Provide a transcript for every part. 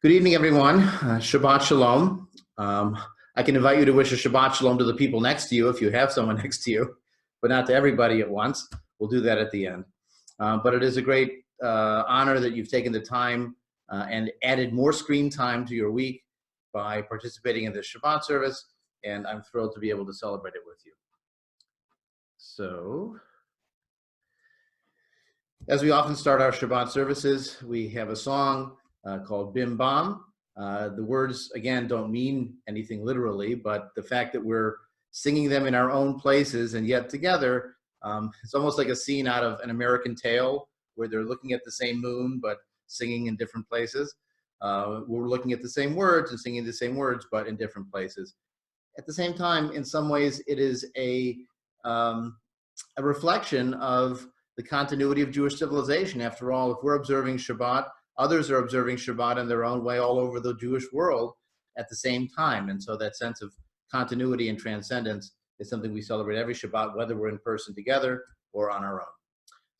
Good evening, everyone. Shabbat Shalom. I can invite you to wish a Shabbat Shalom to the people next to you if you have someone next to you, but not to everybody at once. We'll do that at the end. But it is a great honor that you've taken the time and added more screen time to your week by participating in this Shabbat service, and I'm thrilled to be able to celebrate it with you. So, as we often start our Shabbat services, we have a song called Bim Bam. The words, again, don't mean anything literally, but the fact that we're singing them in our own places and yet together, it's almost like a scene out of An American Tale where they're looking at the same moon but singing in different places. We're looking at the same words and singing the same words but in different places. At the same time, in some ways, it is a reflection of the continuity of Jewish civilization. After all, if we're observing Shabbat, others are observing Shabbat in their own way all over the Jewish world at the same time. And so that sense of continuity and transcendence is something we celebrate every Shabbat, whether we're in person together or on our own.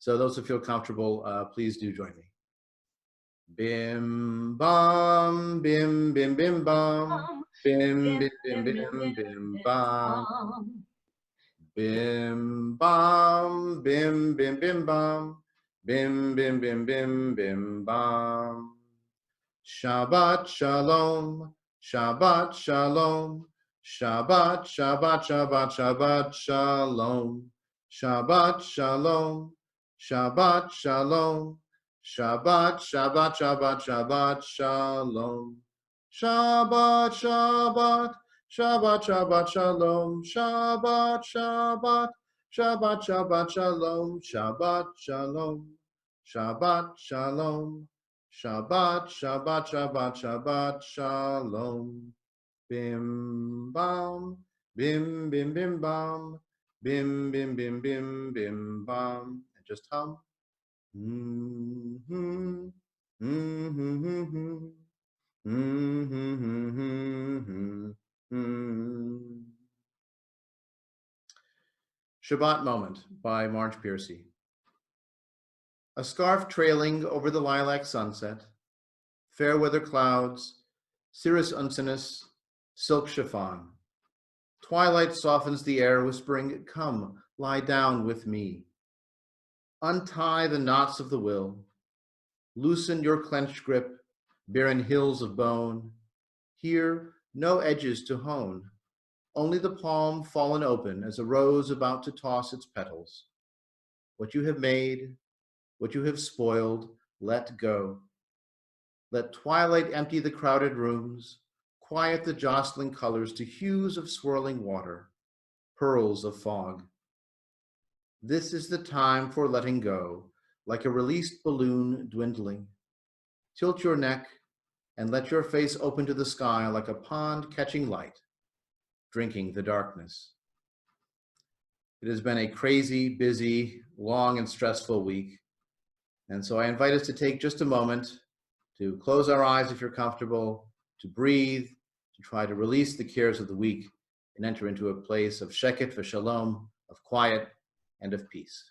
So those who feel comfortable, please do join me. Bim bam, bim bim bim bam, bim bim bim bim bim bam. Bim bam, bim bim bim bam, bim bim bim bim bim bam. Shabbat shalom, Shabbat shalom, Shabbat Shabbat Shabbat Shabbat shalom, Shabbat shalom, Shabbat shalom, Shabbat Shabbat Shabbat Shabbat shalom, Shabbat Shabbat. Shabbat, Shabbat, Shalom, Shabbat, Shabbat, Shabbat, Shabbat, Shalom, Shabbat, Shalom, Shabbat, Shalom, Shabbat, Shabbat, Shabbat, Shabbat, Shalom, Bim, Bam, Bim, Bim, Bim, Bam, Bim, Bim, Bim, Bim, Bim, Bam, and just hum. Mm-hmm, mm-hmm, mm-hmm, mm-hmm, mm-hmm. Shabbat Moment by Marge Piercy. A scarf trailing over the lilac sunset, fair weather clouds, cirrus uncinus, silk chiffon. Twilight softens the air, whispering, "Come, lie down with me." Untie the knots of the will. Loosen your clenched grip, barren hills of bone. Here, no edges to hone, only the palm fallen open as a rose about to toss its petals. What you have made, what you have spoiled, let go. Let twilight empty the crowded rooms, quiet the jostling colors to hues of swirling water, pearls of fog. This is the time for letting go, like a released balloon dwindling. Tilt your neck and let your face open to the sky like a pond catching light, drinking the darkness. It has been a crazy, busy, long, and stressful week. And so I invite us to take just a moment to close our eyes if you're comfortable, to breathe, to try to release the cares of the week and enter into a place of sheket v'shalom, of quiet and of peace.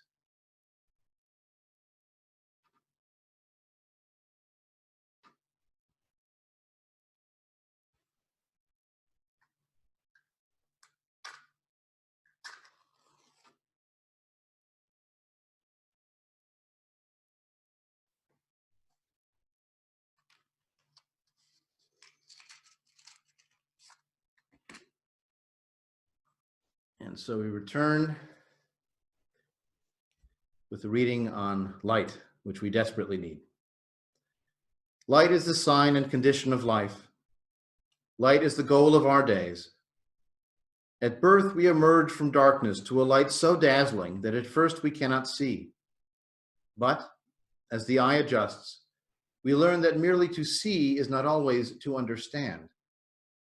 And so we return with the reading on light, which we desperately need. Light is the sign and condition of life. Light is the goal of our days. At birth, we emerge from darkness to a light so dazzling that at first we cannot see. But as the eye adjusts, we learn that merely to see is not always to understand.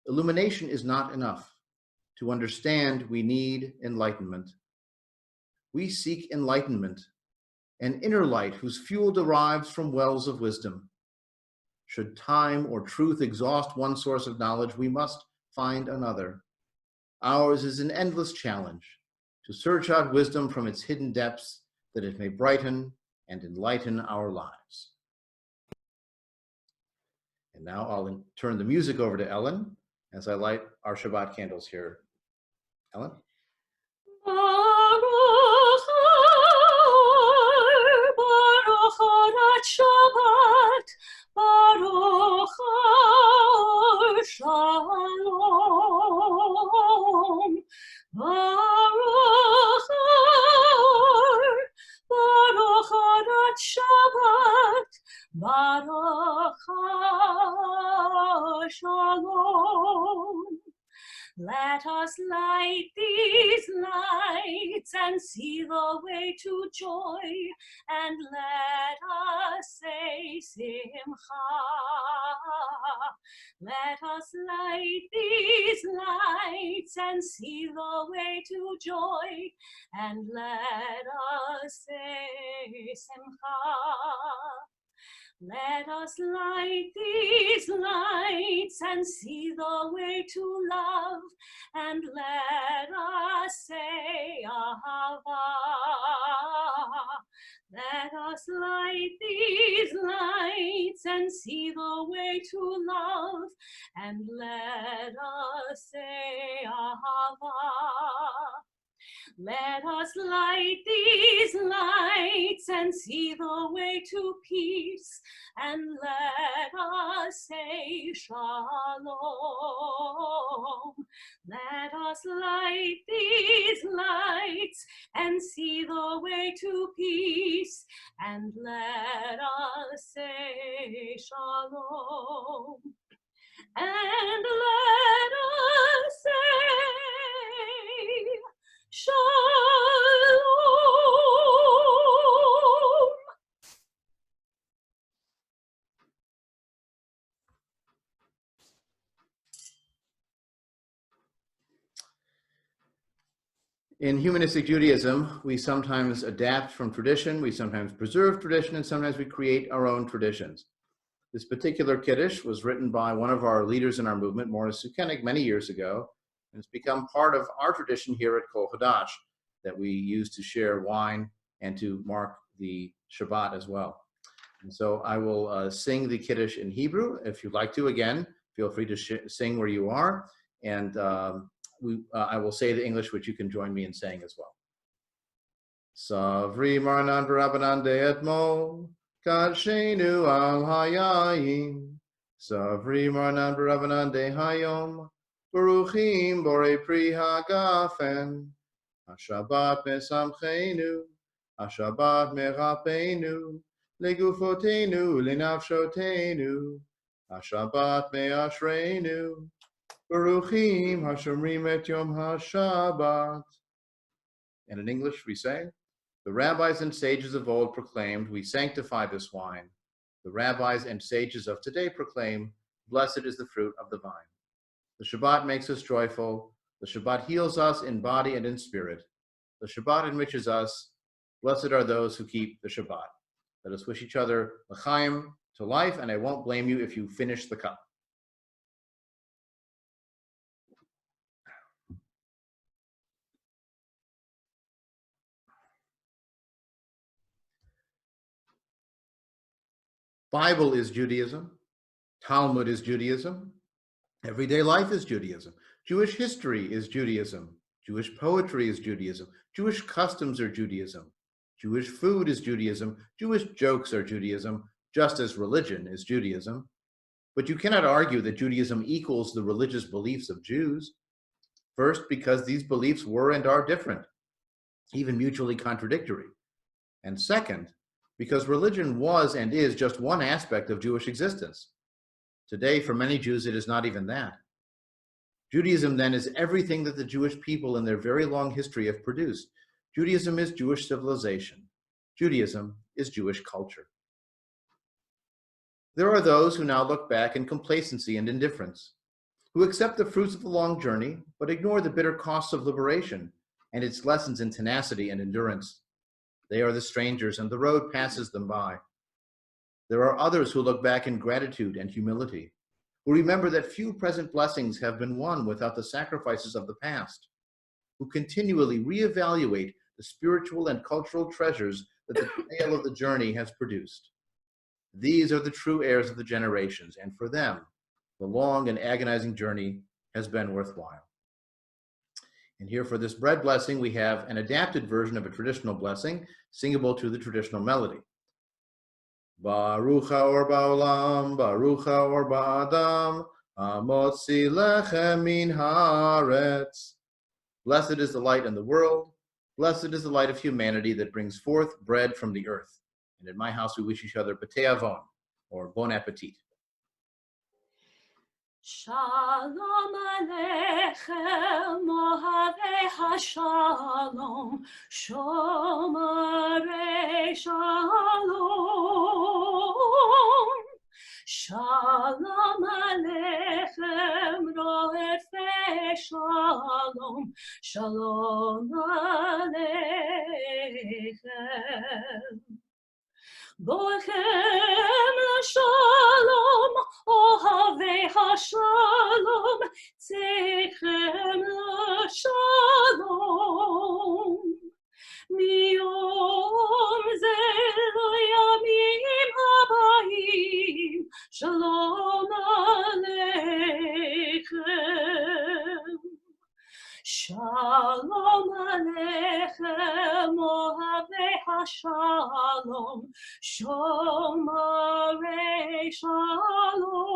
Illumination is not enough. To understand, we need enlightenment. We seek enlightenment, an inner light whose fuel derives from wells of wisdom. Should time or truth exhaust one source of knowledge, we must find another. Ours is an endless challenge to search out wisdom from its hidden depths, that it may brighten and enlighten our lives. And now I'll turn the music over to Ellen as I light our Shabbat candles here. Ellen? Baruch Baruch Shabbat, Baruch Shalom, Baruch Baruch Shabbat, Baruch Shalom. Let us light these lights and see the way to joy, and let us say Simcha. Let us light these lights and see the way to joy, and let us say Simcha. Let us light these lights and see the way to love, and let us say Ahava. Let us light these lights and see the way to love, and let us say Ahava. Let us light these lights and see the way to peace, and let us say Shalom. Let us light these lights and see the way to peace, and let us say Shalom. And let us say Shalom. In Humanistic Judaism, we sometimes adapt from tradition, we sometimes preserve tradition, and sometimes we create our own traditions. This particular Kiddush was written by one of our leaders in our movement, Morris Sukenik, many years ago, and it's become part of our tradition here at Kol Hadash that we use to share wine and to mark the Shabbat as well. And so I will sing the Kiddush in Hebrew. If you'd like to, again, feel free to sing where you are, and I will say the English, which you can join me in saying as well. Savri Marnan Barabanan de Etmo, Kachenu al Hayayim, Savri Marnan Barabanan de Hayom, Baruchim Bore Pri Hagafen, Hashabat Mesamchenu, Hashabat Merapenu, Legufotenu, Linafshotenu, Hashabat Meashrenu, Baruchim Hashomrim et Yom HaShabbat. And in English we say, the rabbis and sages of old proclaimed, we sanctify this wine. The rabbis and sages of today proclaim, blessed is the fruit of the vine. The Shabbat makes us joyful. The Shabbat heals us in body and in spirit. The Shabbat enriches us. Blessed are those who keep the Shabbat. Let us wish each other l'chaim, to life, and I won't blame you if you finish the cup. Bible is Judaism. Talmud is Judaism. Everyday life is Judaism. Jewish history is Judaism. Jewish poetry is Judaism. Jewish customs are Judaism. Jewish food is Judaism. Jewish jokes are Judaism, just as religion is Judaism. But you cannot argue that Judaism equals the religious beliefs of Jews. First, because these beliefs were and are different, even mutually contradictory. And second, because religion was and is just one aspect of Jewish existence. Today, for many Jews, it is not even that. Judaism, then, is everything that the Jewish people in their very long history have produced. Judaism is Jewish civilization. Judaism is Jewish culture. There are those who now look back in complacency and indifference, who accept the fruits of the long journey, but ignore the bitter costs of liberation and its lessons in tenacity and endurance. They are the strangers, and the road passes them by. There are others who look back in gratitude and humility, who remember that few present blessings have been won without the sacrifices of the past, who continually reevaluate the spiritual and cultural treasures that the tale of the journey has produced. These are the true heirs of the generations, and for them, the long and agonizing journey has been worthwhile. And here for this bread blessing, we have an adapted version of a traditional blessing, singable to the traditional melody. Baruch haor ba'olam, Baruch haor ba'adam, Hamotzi lechem min haaretz. Blessed is the light in the world. Blessed is the light of humanity that brings forth bread from the earth. And in my house, we wish each other Patei Avon, or Bon Appetit. Shalom Aleichem, Ohavei HaShalom, Shomarei Shalom. Shalom Aleichem, Ro'efei Shalom, Shalom Aleichem. Boichem l'shalom, ohavei ha'shalom, tzechem l'shalom. Miyom ze l'yamim habayim, shalom aleichem. Shalom Aleichem, Ohavei HaShalom, Shomarei Shalom.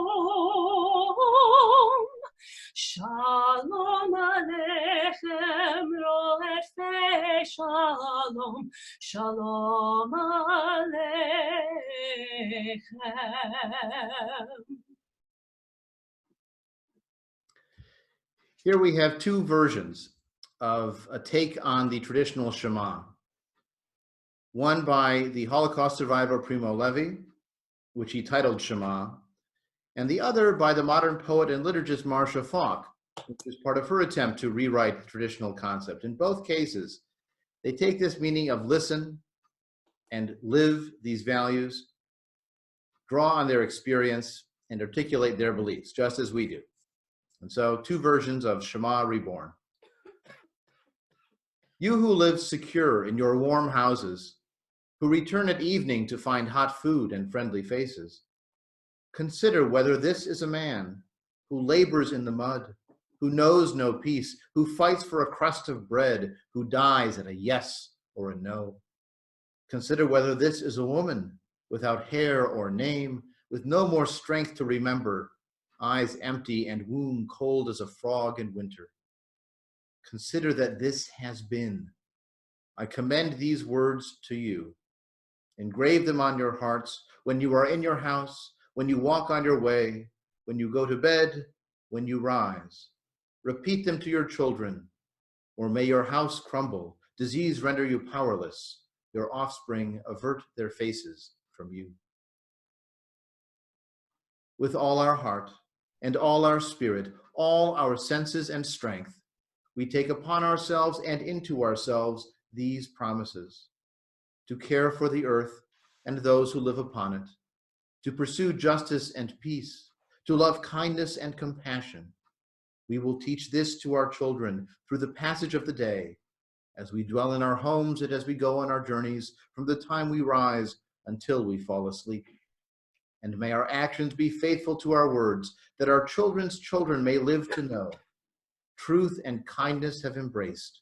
Shalom Aleichem, Ro'efei Shalom, Shalom Aleichem. Here we have two versions of a take on the traditional Shema. One by the Holocaust survivor Primo Levi, which he titled Shema, and the other by the modern poet and liturgist Marcia Falk, which is part of her attempt to rewrite the traditional concept. In both cases, they take this meaning of listen and live these values, draw on their experience, and articulate their beliefs, just as we do. And so, two versions of Shema Reborn. You who live secure in your warm houses, who return at evening to find hot food and friendly faces, consider whether this is a man who labors in the mud, who knows no peace, who fights for a crust of bread, who dies at a yes or a no. Consider whether this is a woman without hair or name, with no more strength to remember, eyes empty and womb cold as a frog in winter. Consider that this has been. I commend these words to you. Engrave them on your hearts when you are in your house, when you walk on your way, when you go to bed, when you rise. Repeat them to your children, or may your house crumble, disease render you powerless, your offspring avert their faces from you. With all our heart, and all our spirit, all our senses and strength, we take upon ourselves and into ourselves these promises: to care for the earth and those who live upon it, to pursue justice and peace, to love kindness and compassion. We will teach this to our children through the passage of the day, as we dwell in our homes and as we go on our journeys from the time we rise until we fall asleep. And may our actions be faithful to our words, that our children's children may live to know. Truth and kindness have embraced,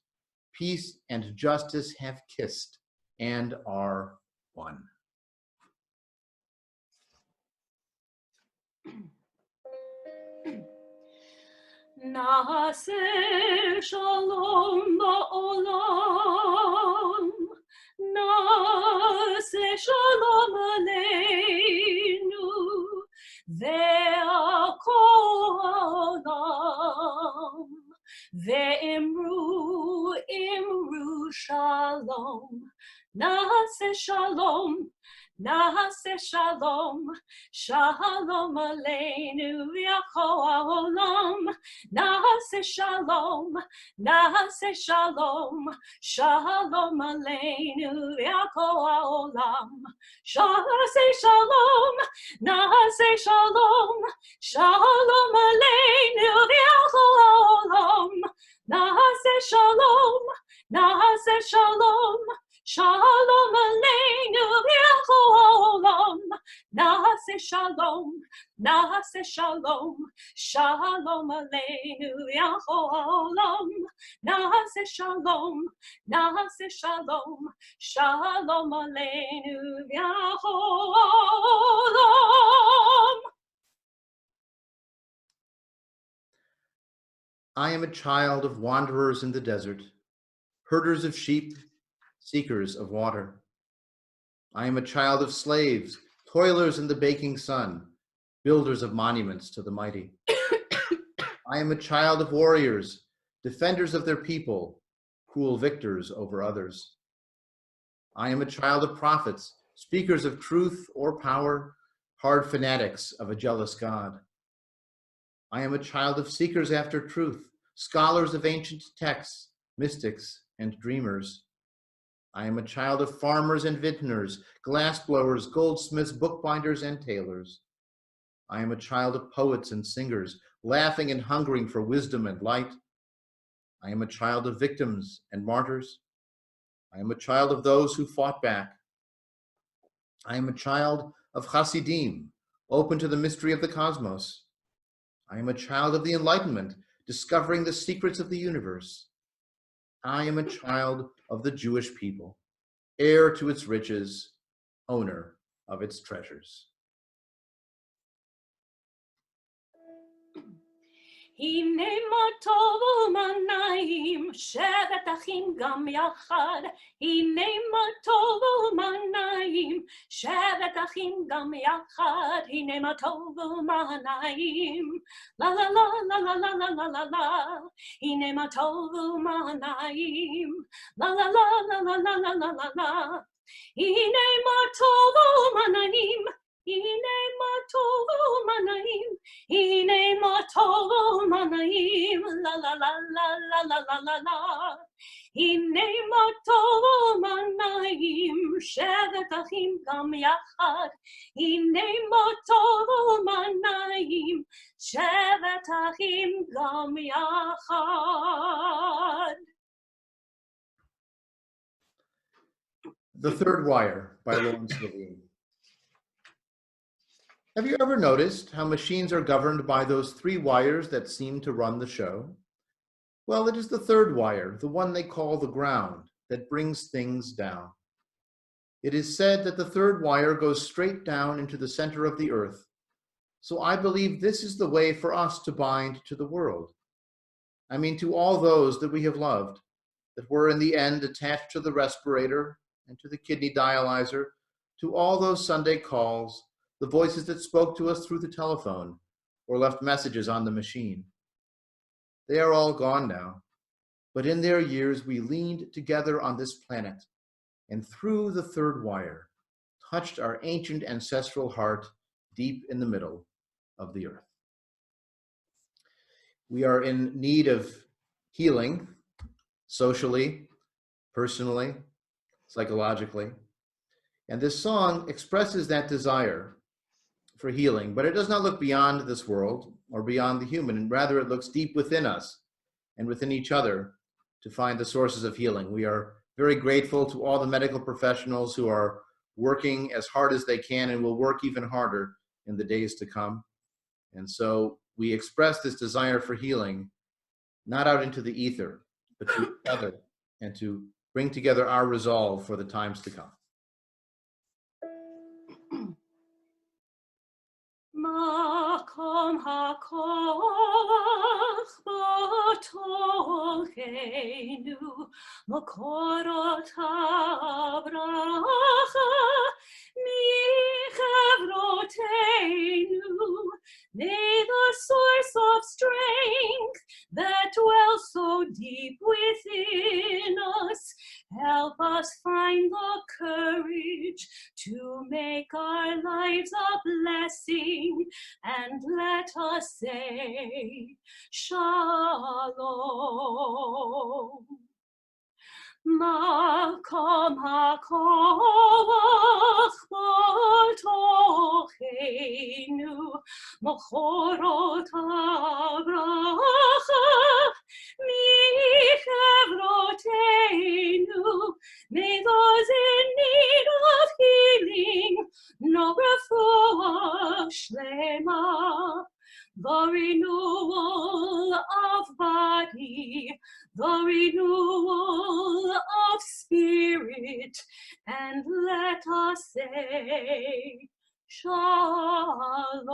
peace and justice have kissed, and are one. Na'aseh shalom ba'olam, na'aseh shalom aleinu, ve'akol ha'olam, ve'imru shalom, na'aseh shalom, na'aseh shalom, shalom aleinu v'yakol ha'olam. Na'aseh shalom, na'aseh shalom, shalom aleinu v'yakol ha'olam. Na'aseh shalom, na'aseh shalom, shalom aleinu v'yakol ha'olam. Na'aseh shalom, na'aseh shalom, shalom aleinu v'yakol ha'olam. shalom, na'aseh shalom, shalom aleinu yaholom, na'aseh shalom, na'aseh shalom, shalom aleinu yaholom. I am a child of wanderers in the desert, herders of sheep, seekers of water. I am a child of slaves, toilers in the baking sun, builders of monuments to the mighty. I am a child of warriors, defenders of their people, cruel victors over others. I am a child of prophets, speakers of truth or power, hard fanatics of a jealous God. I am a child of seekers after truth, scholars of ancient texts, mystics and dreamers. I am a child of farmers and vintners, glassblowers, goldsmiths, bookbinders, and tailors. I am a child of poets and singers, laughing and hungering for wisdom and light. I am a child of victims and martyrs. I am a child of those who fought back. I am a child of Hasidim, open to the mystery of the cosmos. I am a child of the Enlightenment, discovering the secrets of the universe. I am a child of the Jewish people, heir to its riches, owner of its treasures. הנה מה טוב ומה שבת אחים גם יחד. הנה מה טוב ומה שבת אחים גם יחד. הנה מה טוב ומה la la la la la la la la la la. הנה מה טוב ומה la la la la la la la la la la. הנה מה טוב ומה הנה מה טוב ומה הנה מה טוב ומה la la la la la la la la la. הנה מה טוב ומה שבת אחים גם יחד. הנה מה טוב ומה שבת אחים גם יחד. The Third Wire by Lawrence Levine. Have you ever noticed how machines are governed by those three wires that seem to run the show? Well, it is the third wire, the one they call the ground, that brings things down. It is said that the third wire goes straight down into the center of the earth. So I believe this is the way for us to bind to the world. I mean, to all those that we have loved, that were in the end attached to the respirator and to the kidney dialyzer, to all those Sunday calls, the voices that spoke to us through the telephone or left messages on the machine. They are all gone now, but in their years we leaned together on this planet and through the third wire touched our ancient ancestral heart deep in the middle of the earth. We are in need of healing, socially, personally, psychologically, and this song expresses that desire for healing, but it does not look beyond this world or beyond the human, and rather it looks deep within us and within each other to find the sources of healing. We are very grateful to all the medical professionals who are working as hard as they can and will work even harder in the days to come. And so we express this desire for healing, not out into the ether, but to each other, and to bring together our resolve for the times to come. מקום הכוח בתוכנו, מקורות הברכה מחברותינו. May the source of strength that dwells so deep within us help us find the courage to make our lives a blessing, and let us say Shalom. מקום הכוח בתוכנו, מקורות הברכה מחברותינו. May those in need of healing know refuah shlema, the renewal of body, the renewal of spirit, and let us say, Shalom.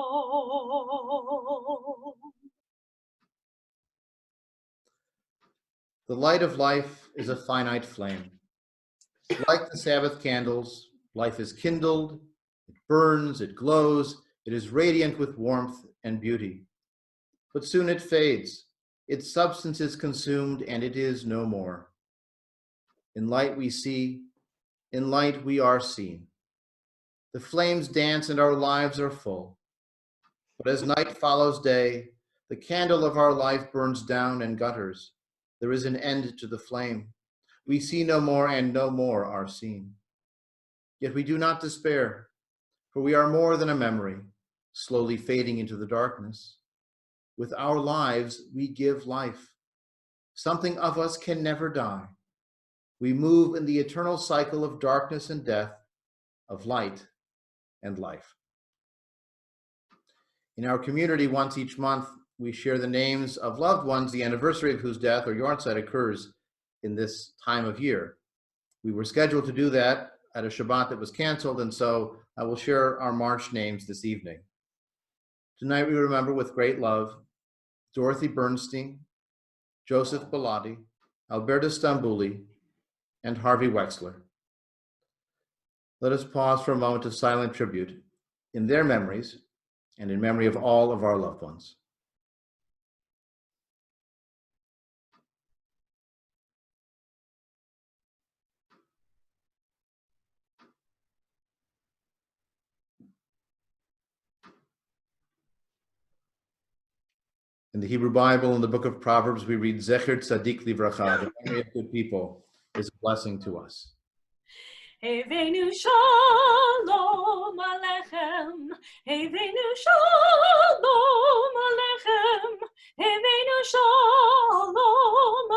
The light of life is a finite flame. Like the Sabbath candles, life is kindled, it burns, it glows, it is radiant with warmth and beauty. But soon it fades, its substance is consumed, and it is no more. In light we see, in light we are seen. The flames dance and our lives are full. But as night follows day, the candle of our life burns down and gutters. There is an end to the flame. We see no more, and no more are seen. Yet we do not despair, for we are more than a memory, slowly fading into the darkness. With our lives, we give life. Something of us can never die. We move in the eternal cycle of darkness and death, of light and life. In our community, once each month, we share the names of loved ones, the anniversary of whose death or yahrzeit occurs in this time of year. We were scheduled to do that at a Shabbat that was canceled, and so I will share our March names this evening. Tonight we remember with great love Dorothy Bernstein, Joseph Bellotti, Alberta Stambouli, and Harvey Wexler. Let us pause for a moment of silent tribute in their memories and in memory of all of our loved ones. In the Hebrew Bible, in the book of Proverbs, we read Zecher Tzadik Livracha, the memory of good people is a blessing to us. Eveinu shalom alechem, Eveinu shalom alechem, Eveinu shalom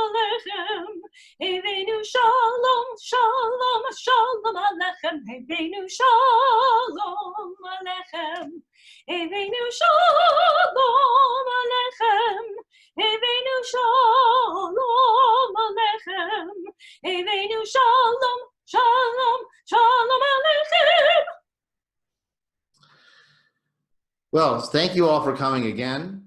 alechem, Eveinu shalom, shalom, shalom alechem, Eveinu shalom alechem, Eveinu shalom alechem, Eveinu shalom alechem, Eveinu shalom. Shalom, shalom aleichem. Well, thank you all for coming again.